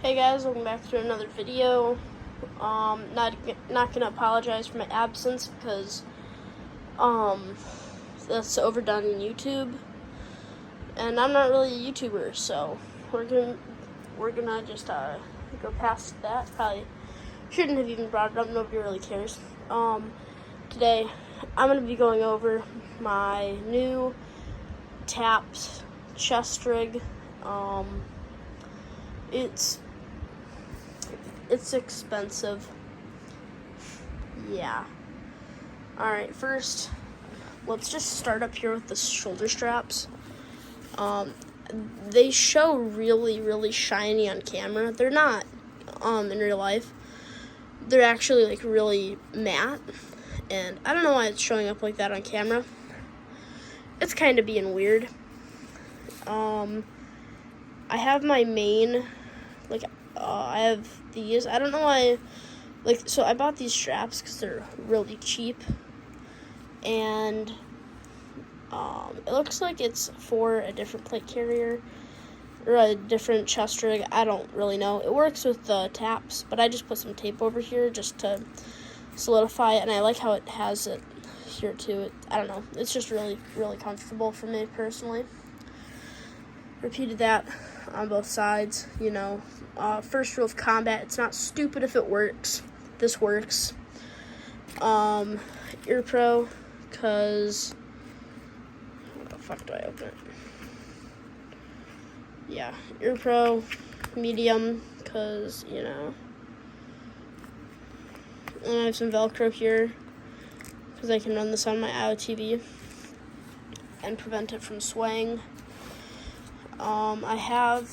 Hey guys, welcome back to another video. Not gonna apologize for my absence because that's overdone in YouTube, and I'm not really a YouTuber, so we're gonna just go past that. Probably shouldn't have even brought it up. Nobody really cares. Today I'm gonna be going over my new tapped chest rig. It's expensive. Yeah. Alright, first, let's just start up here with the shoulder straps. They show really, really shiny on camera. They're not, in real life. They're actually, like, really matte. And I don't know why it's showing up like that on camera. It's kind of being weird. I have my main, like, I have these. I don't know why, so I bought these straps because they're really cheap. And it looks like it's for a different plate carrier or a different chest rig. I don't really know. It works with the taps, but I just put some tape over here just to solidify it, and I like how it has it here too. I don't know. It's just really, really comfortable for me personally. Repeated that on both sides, you know. First rule of combat, it's not stupid if it works. This works. Ear Pro, because, what the fuck do I open it? Yeah, Ear Pro, medium, because, you know. And I have some Velcro here, because I can run this on my IoTV and prevent it from swaying. I have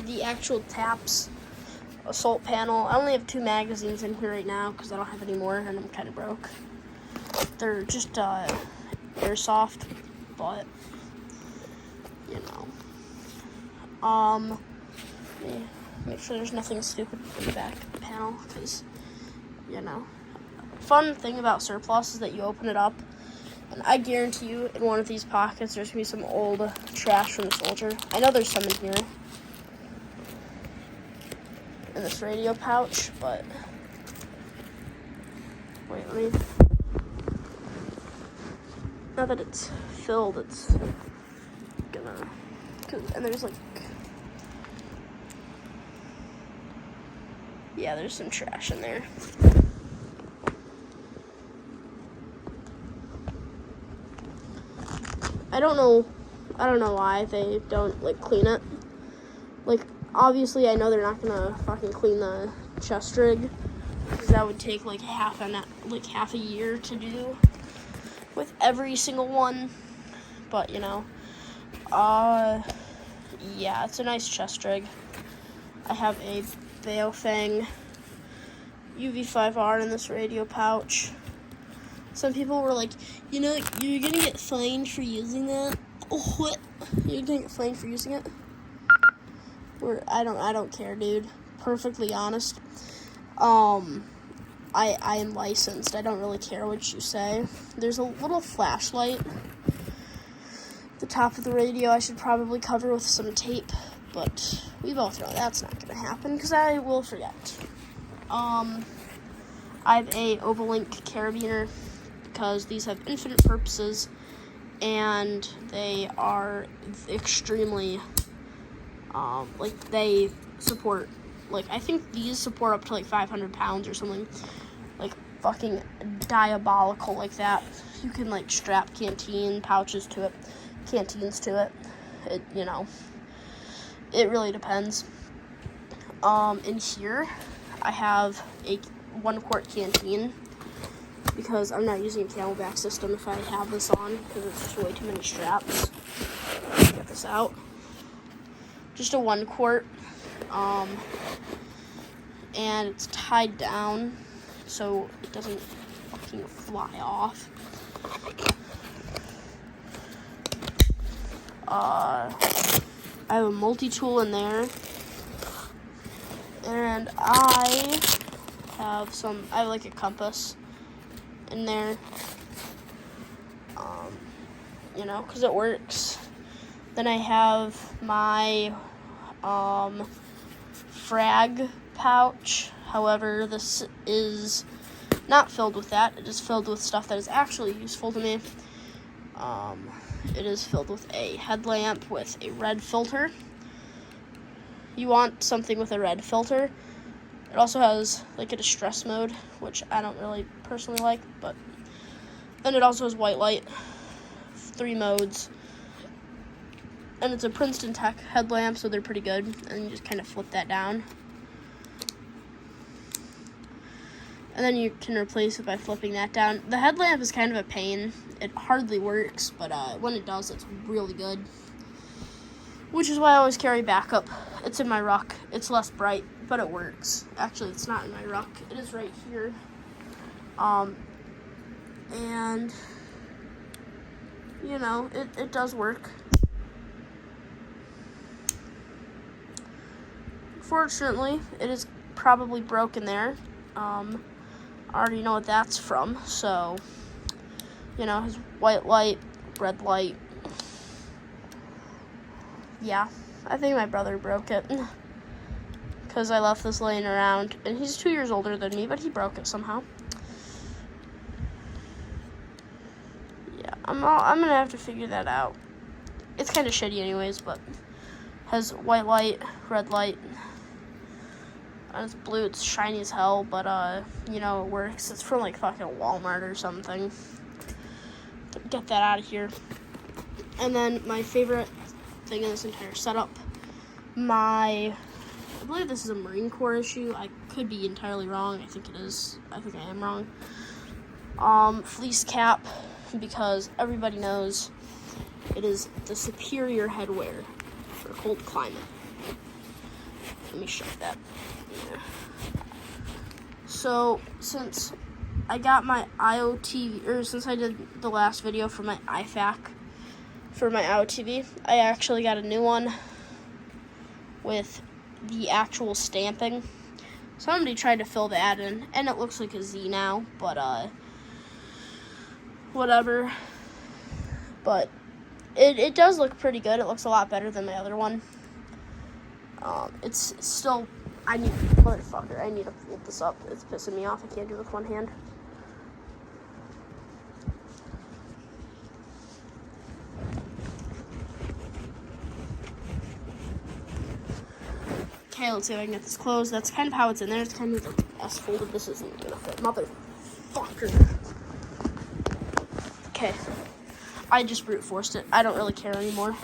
the actual taps assault panel. I only have 2 magazines in here right now because I don't have any more and I'm kind of broke. They're just airsoft, but you know. Make sure there's nothing stupid in the back of the panel because, you know. Fun thing about surplus is that you open it up, and I guarantee you in one of these pockets there's going to be some old trash from a soldier. I know there's some in here. In this radio pouch, but wait, let me. Now that it's filled, it's gonna. And there's like. Yeah, there's some trash in there. I don't know why they don't, like, clean it. Like, obviously, I know they're not gonna fucking clean the chest rig, because that would take, like, half a year to do with every single one. But, you know, yeah, it's a nice chest rig. I have a Baofeng UV5R in this radio pouch. Some people were like, you know, you're gonna get fined for using that. Oh, what? You're gonna get fined for using it? Or I don't care, dude. Perfectly honest. I am licensed. I don't really care what you say. There's a little flashlight at the top of the radio I should probably cover with some tape, but we both know that's not gonna happen because I will forget. I have a Ovalink carabiner because these have infinite purposes and they are extremely they support, I think these support up to 500 pounds or something, fucking diabolical like that. You can strap canteens to it. You know, it really depends. In here I have a 1-quart canteen because I'm not using a Camelback system if I have this on because it's just way too many straps. Get this out. Just a 1-quart, and it's tied down so it doesn't fucking fly off. I have a multi-tool in there, and I have a compass in there, you know, because it works. Then I have my Frag pouch. However, this is not filled with that. It is filled with stuff that is actually useful to me. It is filled with a headlamp with a red filter. You want something with a red filter. It also has like a distress mode, which I don't really personally like, but then it also has white light, 3 modes, and it's a Princeton Tech headlamp, so they're pretty good, and you just kind of flip that down. And then you can replace it by flipping that down. The headlamp is kind of a pain. It hardly works, but when it does, it's really good. Which is why I always carry backup. It's in my ruck. It's less bright, but it works. Actually, it's not in my ruck. It is right here. And, you know, it does work. Fortunately, it is probably broken there. I already know what that's from, so, you know, his white light, red light. Yeah, I think my brother broke it, because I left this laying around, and he's 2 years older than me, but he broke it somehow. Yeah, I'm gonna have to figure that out. It's kind of shitty anyways, but has white light, red light. And it's blue, it's shiny as hell, but, you know, it works. It's from, like, fucking Walmart or something. Get that out of here. And then my favorite thing in this entire setup, I believe this is a Marine Corps issue. I could be entirely wrong. I think it is. I think I am wrong. Fleece cap, because everybody knows it is the superior headwear for cold climate. Let me show that. Yeah. So, since I got my IOTV, or since I did the last video for my IFAC, for my IOTV, I actually got a new one with the actual stamping. Somebody tried to fill that in, and it looks like a Z now, but, whatever. But, it does look pretty good. It looks a lot better than my other one. It's still, I need to flip this up. It's pissing me off. I can't do it with one hand. Okay, let's see if I can get this closed. That's kind of how it's in there. It's kind of like S-folded. This isn't gonna fit. Motherfucker. Okay. I just brute forced it. I don't really care anymore.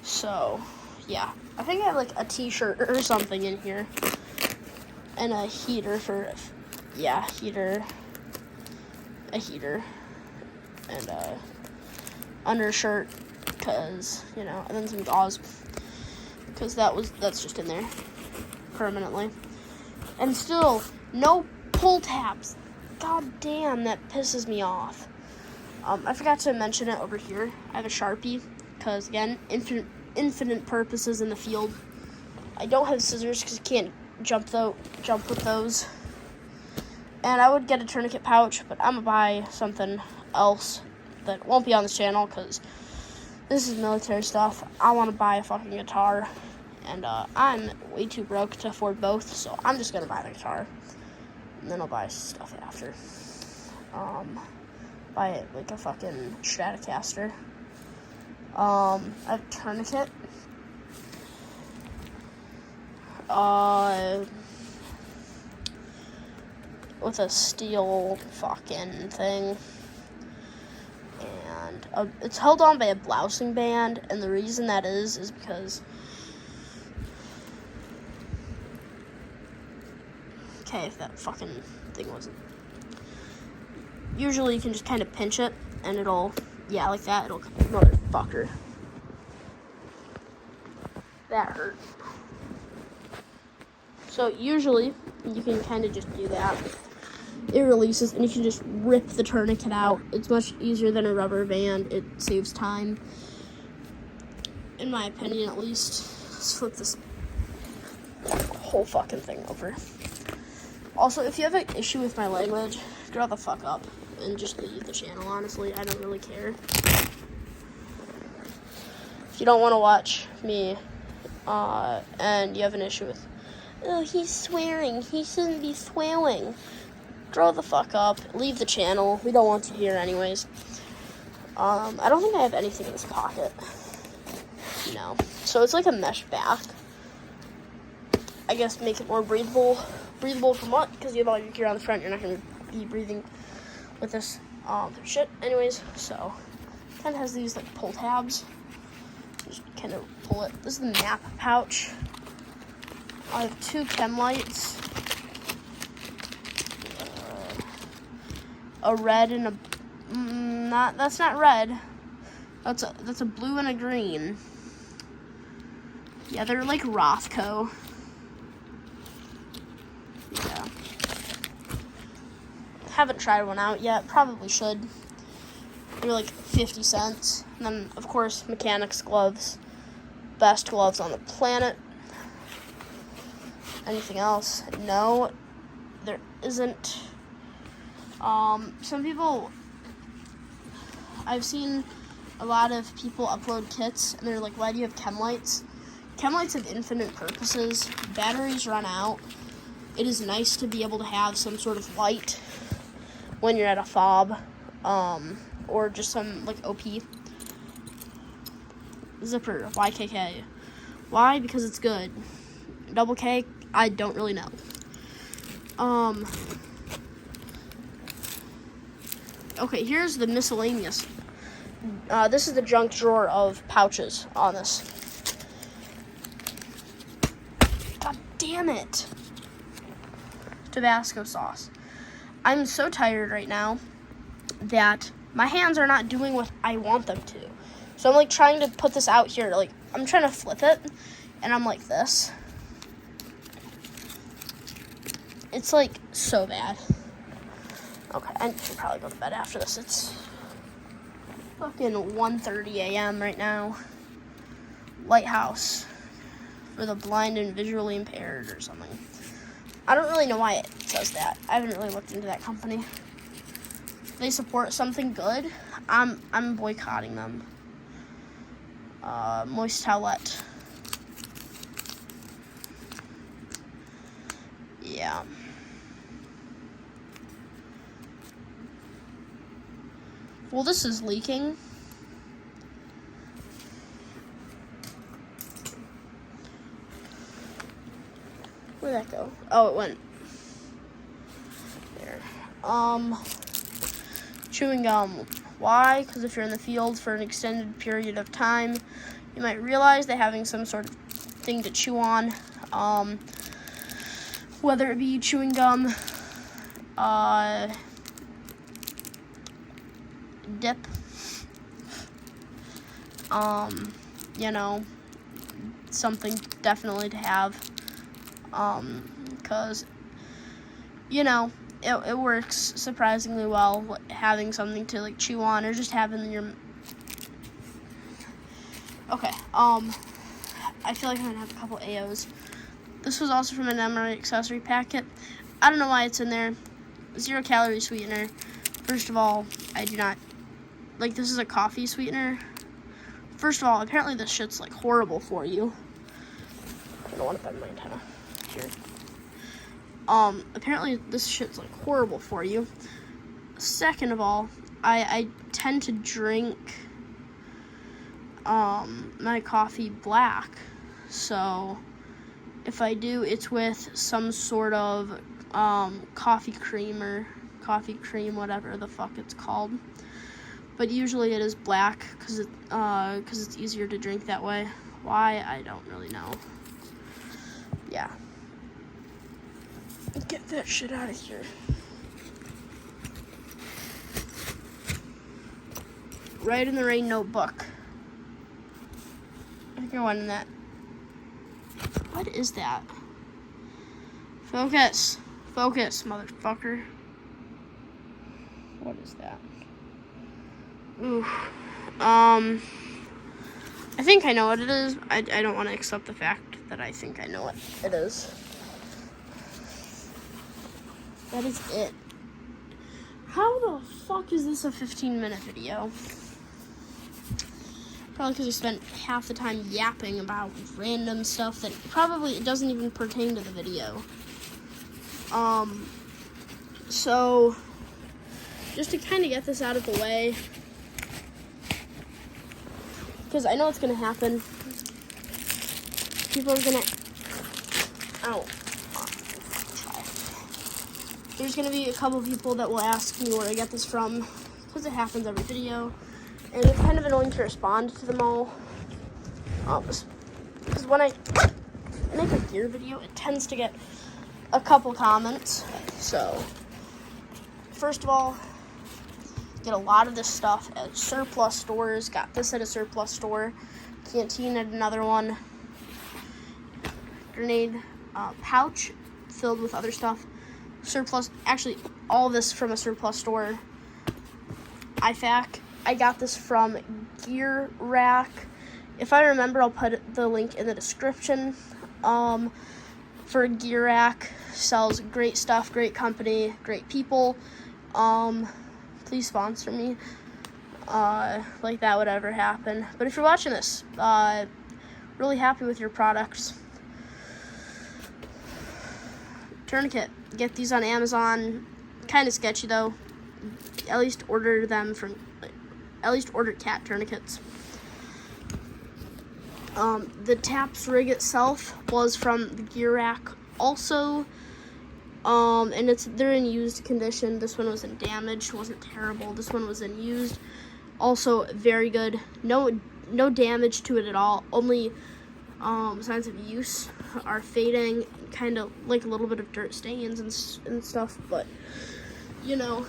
So, yeah. I think I have like a t-shirt or something in here. And a heater for, yeah, heater. A heater. And a undershirt, because, you know, and then some gauze. Because that's just in there permanently. And still, no pull tabs. God damn, that pisses me off. I forgot to mention it over here. I have a Sharpie, because, again, infinite purposes in the field. I don't have scissors, because you can't jump with those. And I would get a tourniquet pouch, but I'm going to buy something else that won't be on this channel, because this is military stuff. I want to buy a fucking guitar, and I'm way too broke to afford both, so I'm just going to buy the guitar, and then I'll buy stuff after. Buy it like a fucking Stratocaster. I have a tourniquet. With a steel fucking thing. And it's held on by a blousing band, and the reason that is because... Okay, if that fucking thing wasn't... Usually you can just kind of pinch it, and it'll... Yeah, like that, it'll... Motherfucker. That hurt. So usually, you can kind of just do that. It releases, and you can just rip the tourniquet out. It's much easier than a rubber band. It saves time. In my opinion, at least. Let's flip this whole fucking thing over. Also, if you have an issue with my language, grow the fuck up and just leave the channel, honestly. I don't really care. If you don't want to watch me and you have an issue with, oh, he's swearing. He shouldn't be swearing. Grow the fuck up. Leave the channel. We don't want you here anyways. I don't think I have anything in this pocket. No. So it's like a mesh back. I guess make it more breathable. Breathable from what? Because you have all your gear on the front. You're not going to be breathing with this shit. Anyways, so kind of has these like pull tabs. Just kind of pull it. This is the map pouch. I have 2 chem lights. A red and a that's not red. That's a blue and a green. Yeah, they're like Rothko. Yeah. Haven't tried one out yet. Probably should. They're like 50 cents. And then, of course, mechanics gloves. Best gloves on the planet. Anything else? No, there isn't. Some people, I've seen a lot of people upload kits, and they're like, why do you have chem lights? Chem lights have infinite purposes. Batteries run out. It is nice to be able to have some sort of light when you're at a fob, or just some, like, OP. Zipper, YKK. Why? Because it's good. Double K, I don't really know. Okay, here's the miscellaneous. This is the junk drawer of pouches on this. God damn it. Tabasco sauce. I'm so tired right now that my hands are not doing what I want them to. So I'm like trying to put this out here. Like, I'm trying to flip it, and I'm like this. It's like so bad. Okay, I should probably go to bed after this. It's fucking 1:30 a.m. right now. Lighthouse for the blind and visually impaired or something. I don't really know why it says that. I haven't really looked into that company. If they support something good, I'm boycotting them. Moist towelette. Yeah. Well, this is leaking. Where'd that go? Oh, it went there. Chewing gum. Why? Because if you're in the field for an extended period of time, you might realize that having some sort of thing to chew on, whether it be chewing gum, dip, you know, something definitely to have, because, you know, it works surprisingly well, having something to, like, chew on, or just having your, okay, I feel like I'm gonna have a couple AOs. This was also from an Emery accessory packet. I don't know why it's in there. 0 calorie sweetener. First of all, I do not, like, this is a coffee sweetener. First of all, apparently this shit's, like, horrible for you. I don't want to bend my antenna here. Apparently this shit's, like, horrible for you. Second of all, I tend to drink, my coffee black. So, if I do, it's with some sort of, coffee cream, whatever the fuck it's called. But usually it is black, because it's easier to drink that way. Why? I don't really know. Yeah. Get that shit out of here. Write in the Rain notebook. I think I went in that. What is that? Focus. Focus, motherfucker. What is that? Ooh. I think I know what it is. I don't want to accept the fact that I think I know what it is. That is it. How the fuck is this a 15-minute video? Probably because I spent half the time yapping about random stuff that probably doesn't even pertain to the video. So, just to kind of get this out of the way, because I know it's going to happen. People are going to, there's going to be a couple people that will ask me where I get this from, because it happens every video, and it's kind of annoying to respond to them all, because when I make a gear video, it tends to get a couple comments. So, first of all, get a lot of this stuff at surplus stores. Got this at a surplus store. Canteen at another one. Grenade pouch filled with other stuff. Surplus, actually, all this from a surplus store. IFAC. I got this from Gear Rack. If I remember, I'll put the link in the description. For Gear Rack, sells great stuff, great company, great people. Please sponsor me. Like that would ever happen. But if you're watching this, really happy with your products. Tourniquet. Get these on Amazon. Kind of sketchy though. At least order cat tourniquets. The TAPS rig itself was from the Gear Rack also. And they're in used condition. This one wasn't damaged, wasn't terrible. This one was in used. Also very good. No damage to it at all. Only signs of use are fading, kind of like a little bit of dirt stains and stuff, but you know,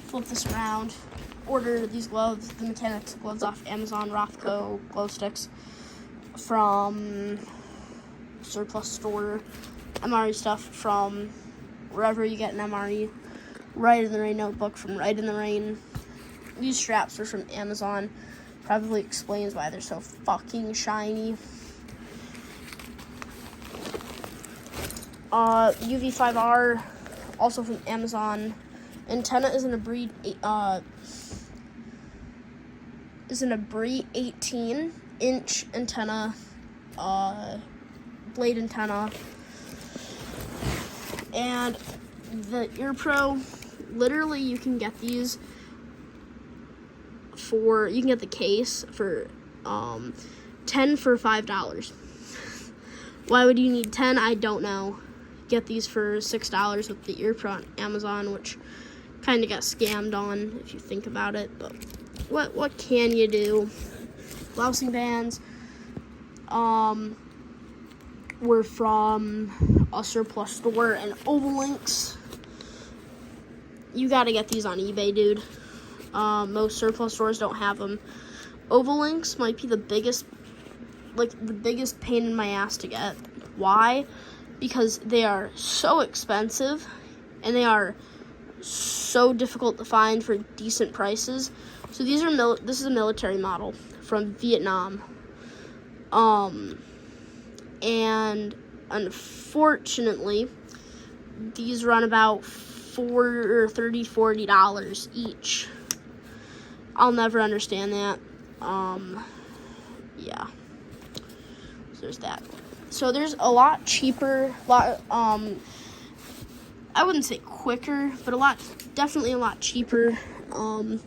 flip this around. Order these gloves, the mechanics gloves off Amazon, Rothco glow sticks from surplus store. MRE stuff from wherever you get an MRE. Ride in the Rain notebook from Ride in the Rain. These straps are from Amazon. Probably explains why they're so fucking shiny. UV5R, also from Amazon. Antenna is in a Bree 18-inch antenna, blade antenna. And the Ear Pro, literally you can get these you can get the case for 10 for $5. Why would you need 10? I don't know. Get these for $6 with the Ear Pro on Amazon, which kind of got scammed on if you think about it, but what can you do? Blousing bands were from a surplus store, and Oval Links. You gotta get these on eBay, dude. Most surplus stores don't have them. Oval Links might be the biggest pain in my ass to get. Why? Because they are so expensive, and they are so difficult to find for decent prices. So this is a military model from Vietnam. And unfortunately, these run about $40 each. I'll never understand that. Yeah. So there's that. So there's a lot cheaper, I wouldn't say quicker, but definitely a lot cheaper. And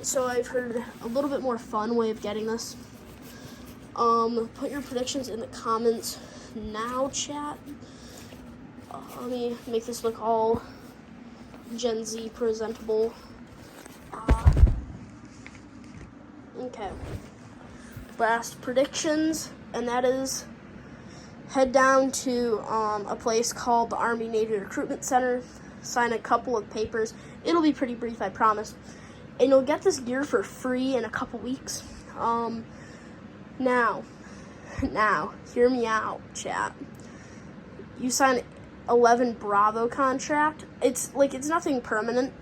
so I've heard a little bit more fun way of getting this. Put your predictions in the comments now, chat. Let me make this look all Gen Z presentable. Okay. Last predictions, and that is head down to a place called the Army Navy Recruitment Center, sign a couple of papers. It'll be pretty brief, I promise. And you'll get this gear for free in a couple weeks. Now, hear me out, chat. You sign 11 Bravo contract. It's nothing permanent.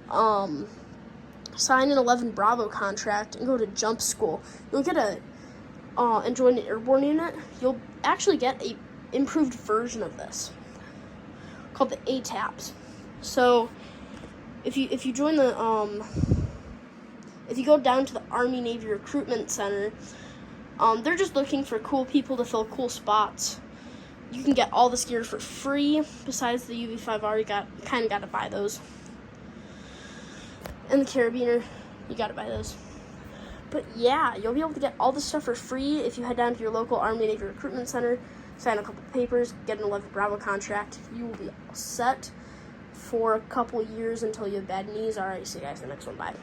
Sign an 11 Bravo contract and go to jump school. You'll get and join the airborne unit. You'll actually get a improved version of this called the ATAPS. So if you join the if you go down to the Army Navy Recruitment Center, they're just looking for cool people to fill cool spots. You can get all this gear for free. Besides the UV5R, you kind of got to buy those. And the carabiner, you got to buy those. But yeah, you'll be able to get all this stuff for free if you head down to your local Army Navy Recruitment Center, sign a couple papers, get an 11 Bravo contract. You will be all set for a couple years until you have bad knees. All right, see you guys in the next one. Bye.